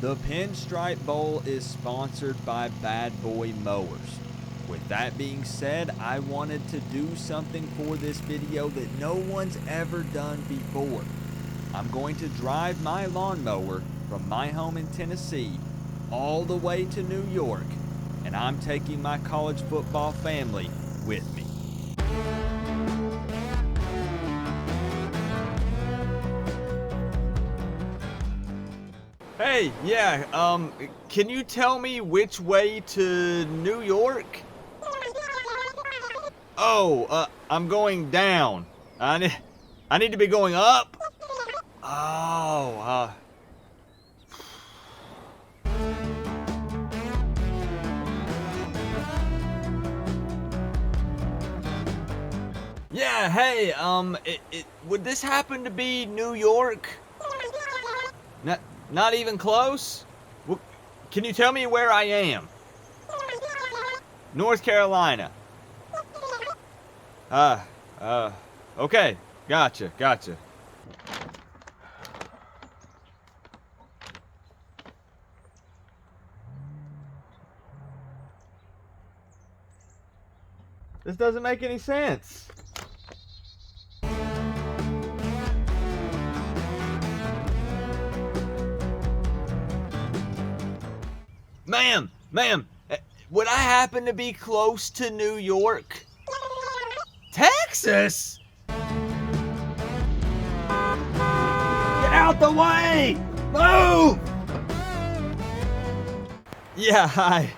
The Pinstripe Bowl is sponsored by Bad Boy Mowers. With that being said, I wanted to do something for this video that no one's ever done before. I'm going to drive my lawnmower from my home in Tennessee all the way to New York, and I'm taking my college football family with me. Hey, yeah, can you tell me which way to New York? Oh, I'm going down. I need to be going up? Oh, yeah, hey, would this happen to be New York? Not even close? Well, can you tell me where I am? North Carolina. Okay. Gotcha. This doesn't make any sense. Ma'am, would I happen to be close to New York? Texas? Get out the way! Move! Yeah, hi.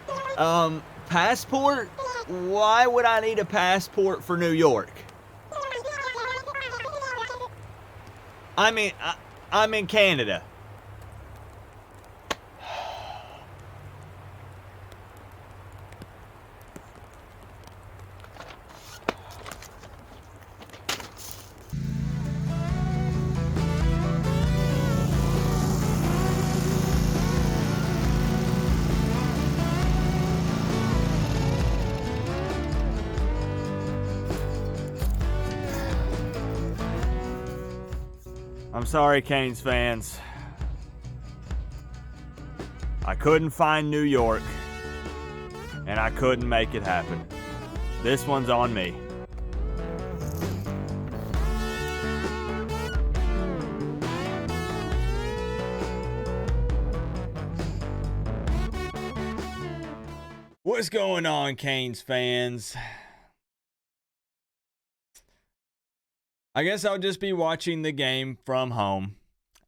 Passport? Why would I need a passport for New York? I'm in Canada. I'm sorry, Canes fans. I couldn't find New York, and I couldn't make it happen. This one's on me. What's going on, Canes fans? I guess I'll just be watching the game from home.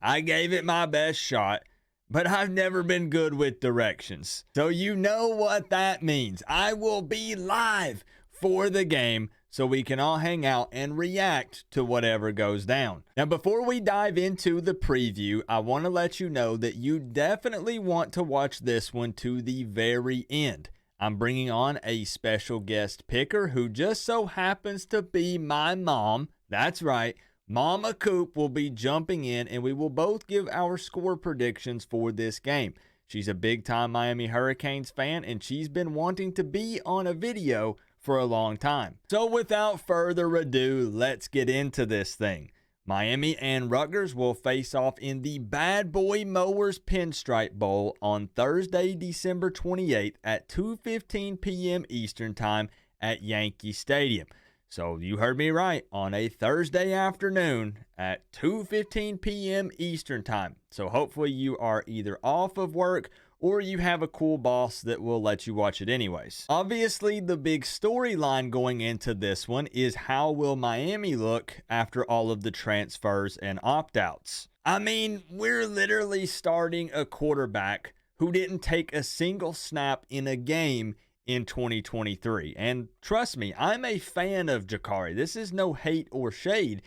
I gave it my best shot, but I've never been good with directions. So you know what that means. I will be live for the game so we can all hang out and react to whatever goes down. Now, before we dive into the preview, I want to let you know that you definitely want to watch this one to the very end. I'm bringing on a special guest picker who just so happens to be my mom. That's right, Mama Coop will be jumping in, and we will both give our score predictions for this game. She's a big-time Miami Hurricanes fan, and she's been wanting to be on a video for a long time. So without further ado, let's get into this thing. Miami and Rutgers will face off in the Bad Boy Mowers Pinstripe Bowl on Thursday, December 28th at 2:15 p.m. Eastern Time at Yankee Stadium. So you heard me right, on a Thursday afternoon at 2:15 p.m. Eastern Time. So hopefully you are either off of work or you have a cool boss that will let you watch it anyways. Obviously, the big storyline going into this one is how will Miami look after all of the transfers and opt-outs. I mean, we're literally starting a quarterback who didn't take a single snap in a game in 2023. And trust me, I'm a fan of Jakari. This is no hate or shade.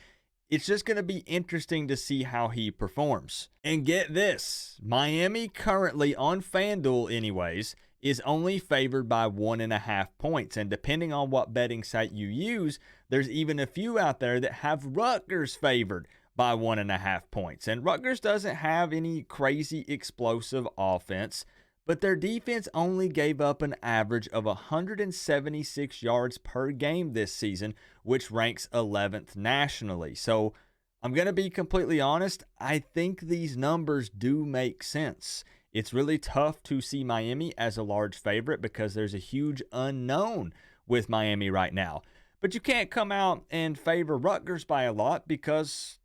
It's just going to be interesting to see how he performs. And get this, Miami currently on FanDuel anyways is only favored by 1.5 points. And depending on what betting site you use, there's even a few out there that have Rutgers favored by 1.5 points. And Rutgers doesn't have any crazy explosive offense, but their defense only gave up an average of 176 yards per game this season, which ranks 11th nationally. So I'm going to be completely honest, I think these numbers do make sense. It's really tough to see Miami as a large favorite because there's a huge unknown with Miami right now. But you can't come out and favor Rutgers by a lot because,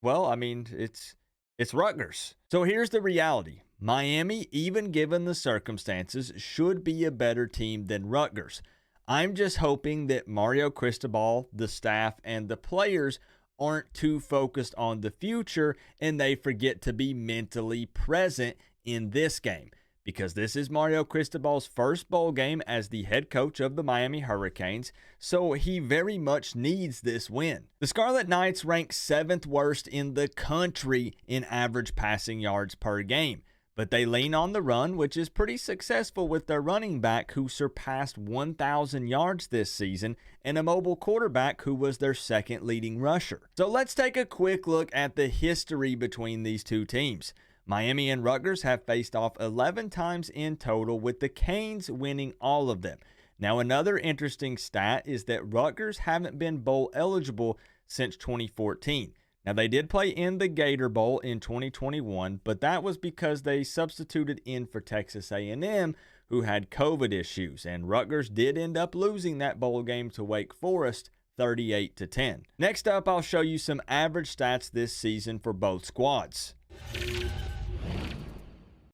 well, I mean, it's Rutgers. So here's the reality. Miami, even given the circumstances, should be a better team than Rutgers. I'm just hoping that Mario Cristobal, the staff, and the players aren't too focused on the future and they forget to be mentally present in this game, because this is Mario Cristobal's first bowl game as the head coach of the Miami Hurricanes, so he very much needs this win. The Scarlet Knights rank 7th worst in the country in average passing yards per game, but they lean on the run, which is pretty successful with their running back who surpassed 1,000 yards this season and a mobile quarterback who was their second leading rusher. So let's take a quick look at the history between these two teams. Miami and Rutgers have faced off 11 times in total, with the Canes winning all of them. Now, another interesting stat is that Rutgers haven't been bowl eligible since 2014. Now, they did play in the Gator Bowl in 2021, but that was because they substituted in for Texas A&M, who had COVID issues, and Rutgers did end up losing that bowl game to Wake Forest 38-10. Next up, I'll show you some average stats this season for both squads.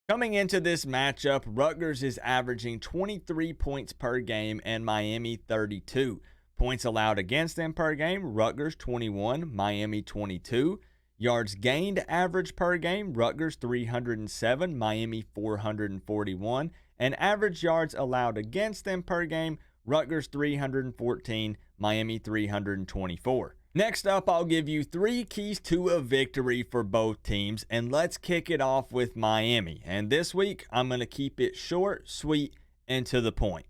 Coming into this matchup, Rutgers is averaging 23 points per game and Miami 32. Points allowed against them per game, Rutgers 21, Miami 22. Yards gained average per game, Rutgers 307, Miami 441. And average yards allowed against them per game, Rutgers 314, Miami 324. Next up, I'll give you 3 keys to a victory for both teams, and let's kick it off with Miami. And this week, I'm going to keep it short, sweet, and to the point.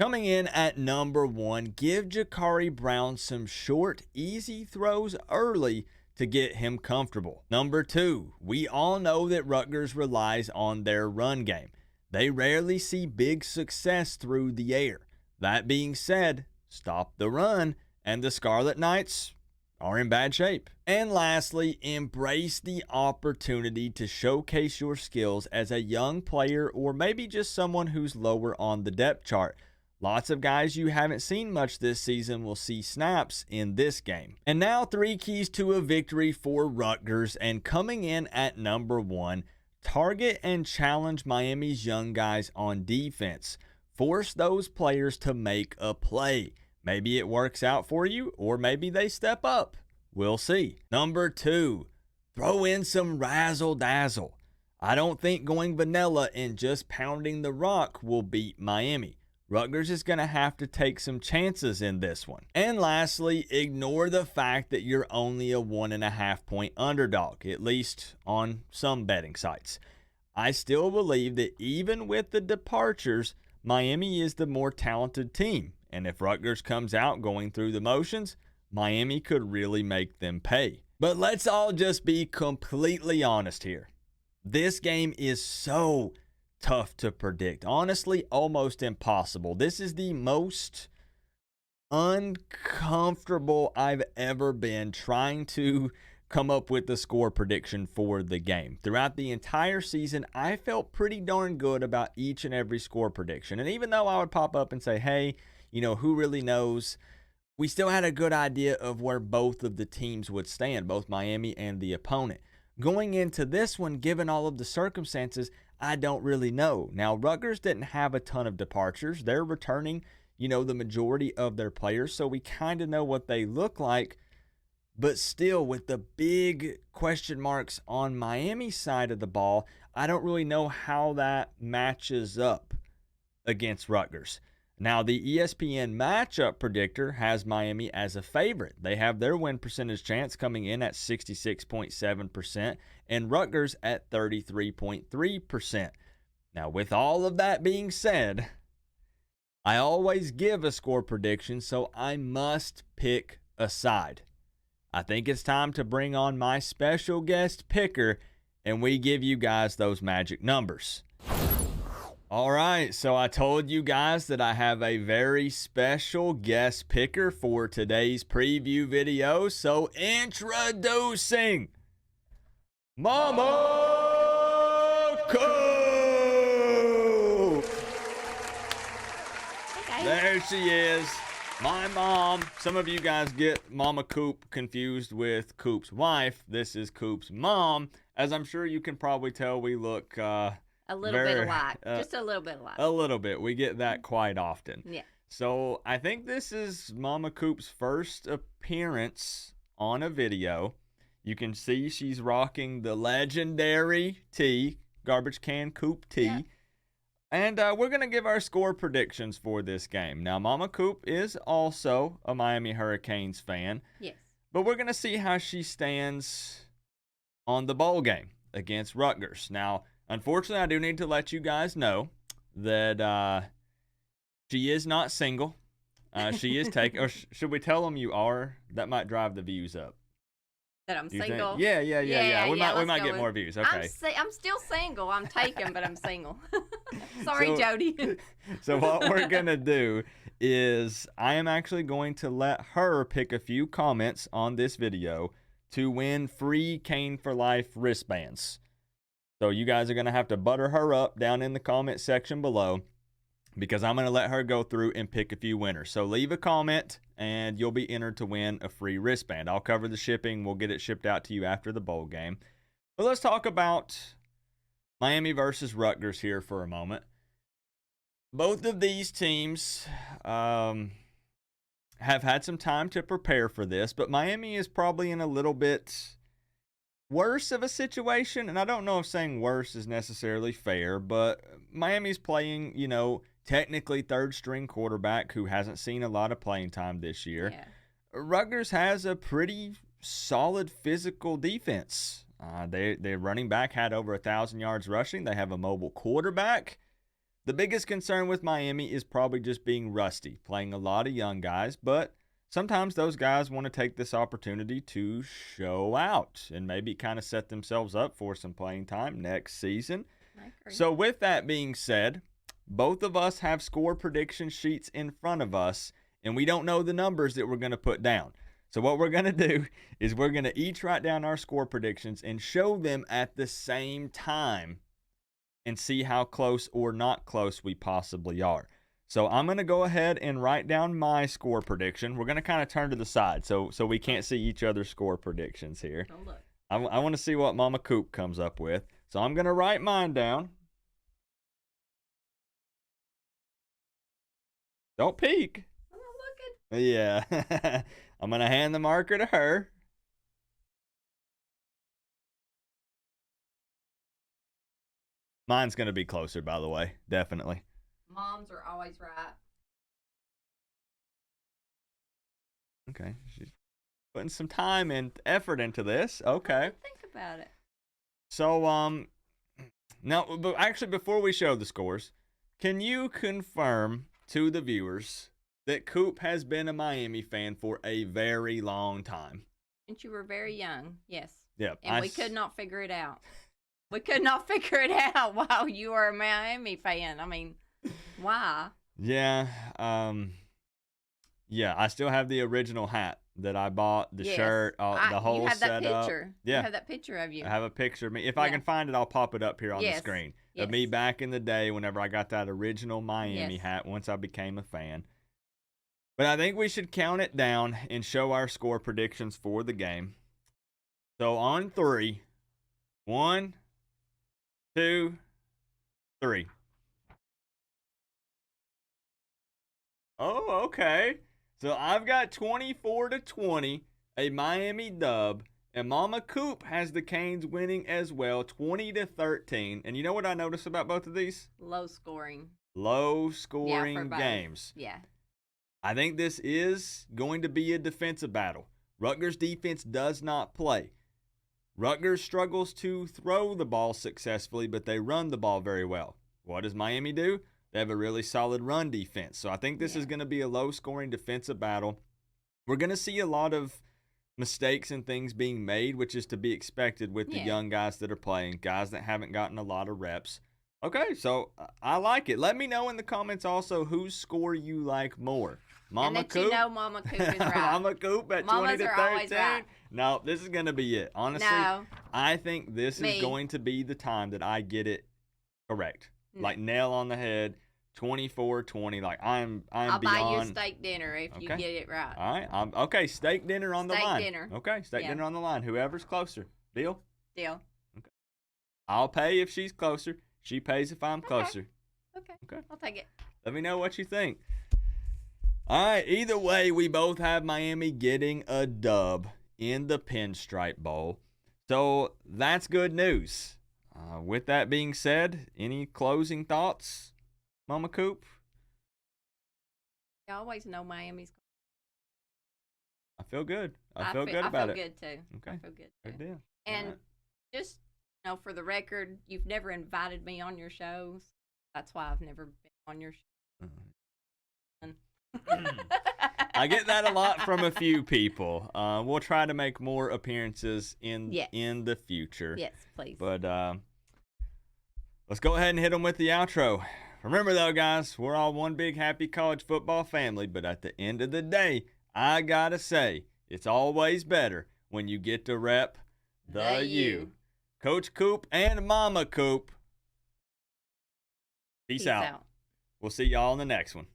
Coming in at number 1, give Jakari Brown some short, easy throws early to get him comfortable. Number 2, we all know that Rutgers relies on their run game. They rarely see big success through the air. That being said, stop the run, and the Scarlet Knights are in bad shape. And lastly, embrace the opportunity to showcase your skills as a young player or maybe just someone who's lower on the depth chart. Lots of guys you haven't seen much this season will see snaps in this game. And now 3 keys to a victory for Rutgers, and coming in at number 1, target and challenge Miami's young guys on defense. Force those players to make a play. Maybe it works out for you, or maybe they step up. We'll see. Number 2, throw in some razzle-dazzle. I don't think going vanilla and just pounding the rock will beat Miami. Rutgers is going to have to take some chances in this one. And lastly, ignore the fact that you're only a 1.5-point underdog, at least on some betting sites. I still believe that even with the departures, Miami is the more talented team. And if Rutgers comes out going through the motions, Miami could really make them pay. But let's all just be completely honest here. This game is so tough to predict. Honestly, almost impossible. This is the most uncomfortable I've ever been trying to come up with the score prediction for the game. Throughout the entire season, I felt pretty darn good about each and every score prediction. And even though I would pop up and say, hey, you know, who really knows? We still had a good idea of where both of the teams would stand, both Miami and the opponent. Going into this one, given all of the circumstances, I don't really know. Now, Rutgers didn't have a ton of departures. They're returning, you know, the majority of their players, so we kind of know what they look like. But still, with the big question marks on Miami's side of the ball, I don't really know how that matches up against Rutgers. Now, the ESPN matchup predictor has Miami as a favorite. They have their win percentage chance coming in at 66.7% and Rutgers at 33.3%. Now, with all of that being said, I always give a score prediction, so I must pick a side. I think it's time to bring on my special guest picker, and we give you guys those magic numbers. All right, so I told you guys that I have a very special guest picker for today's preview video. So introducing Mama Coop! Okay. There she is. My mom. Some of you guys get Mama Coop confused with Coop's wife. This is Coop's mom. As I'm sure you can probably tell, we look a little bit alike. Just a little bit alike. A little bit. We get that quite often. Yeah. So I think this is Mama Coop's first appearance on a video. You can see she's rocking the legendary tee, garbage can Coop tee. Yep. And we're going to give our score predictions for this game. Now, Mama Coop is also a Miami Hurricanes fan. Yes. But we're going to see how she stands on the bowl game against Rutgers. Now, unfortunately, I do need to let you guys know that she is not single. She is taking, or should we tell them you are? That might drive the views up. That I'm single. Yeah. We might get more views. Okay. I'm still single. I'm taken, but I'm single. Sorry, Jody. So what we're gonna do is I am actually going to let her pick a few comments on this video to win free Cane for Life wristbands. So you guys are gonna have to butter her up down in the comment section below, because I'm going to let her go through and pick a few winners. So leave a comment, and you'll be entered to win a free wristband. I'll cover the shipping. We'll get it shipped out to you after the bowl game. But let's talk about Miami versus Rutgers here for a moment. Both of these teams have had some time to prepare for this, but Miami is probably in a little bit worse of a situation. And I don't know if saying worse is necessarily fair, but Miami's playing, technically third-string quarterback who hasn't seen a lot of playing time this year. Yeah. Rutgers has a pretty solid physical defense. Their running back had over 1,000 yards rushing. They have a mobile quarterback. The biggest concern with Miami is probably just being rusty, playing a lot of young guys, but sometimes those guys want to take this opportunity to show out and maybe kind of set themselves up for some playing time next season. I agree. So with that being said, both of us have score prediction sheets in front of us, and we don't know the numbers that we're going to put down. So what we're going to do is we're going to each write down our score predictions and show them at the same time and see how close or not close we possibly are. So I'm going to go ahead and write down my score prediction. We're going to kind of turn to the side so we can't see each other's score predictions here. Oh, look. I want to see what Mama Coop comes up with. So I'm going to write mine down. Don't peek. I'm not looking. Yeah. I'm going to hand the marker to her. Mine's going to be closer, by the way. Definitely. Moms are always right. Okay. She's putting some time and effort into this. Okay. Think about it. So, now, but actually, before we show the scores, can you confirm to the viewers that Coop has been a Miami fan for a very long time? Since you were very young, yes. Yep. And we could not figure it out. We could not figure it out while you were a Miami fan. I mean, why? Yeah. Yeah, I still have the original hat that I bought, the shirt, the whole you have setup. that picture. Yeah. You have that picture of you. I have a picture of me. If I can find it, I'll pop it up here on the screen. Of me back in the day whenever I got that original Miami hat once I became a fan. But I think we should count it down and show our score predictions for the game. So on 3, 1, 2, 3. Oh, okay. So I've got 24-20, a Miami dub, and Mama Coop has the Canes winning as well, 20-13. And you know what I noticed about both of these? Low scoring. Low scoring games. Yeah. I think this is going to be a defensive battle. Rutgers defense does not play. Rutgers struggles to throw the ball successfully, but they run the ball very well. What does Miami do? They have a really solid run defense. So I think this is going to be a low-scoring defensive battle. We're going to see a lot of mistakes and things being made, which is to be expected with the young guys that are playing, guys that haven't gotten a lot of reps. Okay, so I like it. Let me know in the comments also whose score you like more. Mama and that Coop? You know Mama Coop is right. Mama Coop at Mamas 20-13? are always right. No, this is going to be it. Honestly, No. I think this is going to be the time that I get it Correct. No. Like nail on the head. 24-20. Like I'm I'll beyond. buy you a steak dinner if you Okay. get it right. All right. Okay. Steak dinner on the Steak line. dinner. Okay. Steak Yeah. dinner on the line. Whoever's closer. Deal? Deal. Okay. I'll pay if she's closer. She pays if I'm closer. Okay. I'll take it. Let me know what you think. All right. Either way, we both have Miami getting a dub in the Pinstripe Bowl. So that's good news. With that being said, any closing thoughts, Mama Coop? I always know Miami's. I feel good. I feel good about I feel it. good too. Okay. I feel good too. Good deal. And All right. just for the record, you've never invited me on your shows. That's why I've never been on your show. I get that a lot from a few people. We'll try to make more appearances in the future. Yes, please. But let's go ahead and hit them with the outro. Remember, though, guys, we're all one big happy college football family. But at the end of the day, I got to say, it's always better when you get to rep the U. Coach Coop and Mama Coop. Peace out. We'll see y'all in the next one.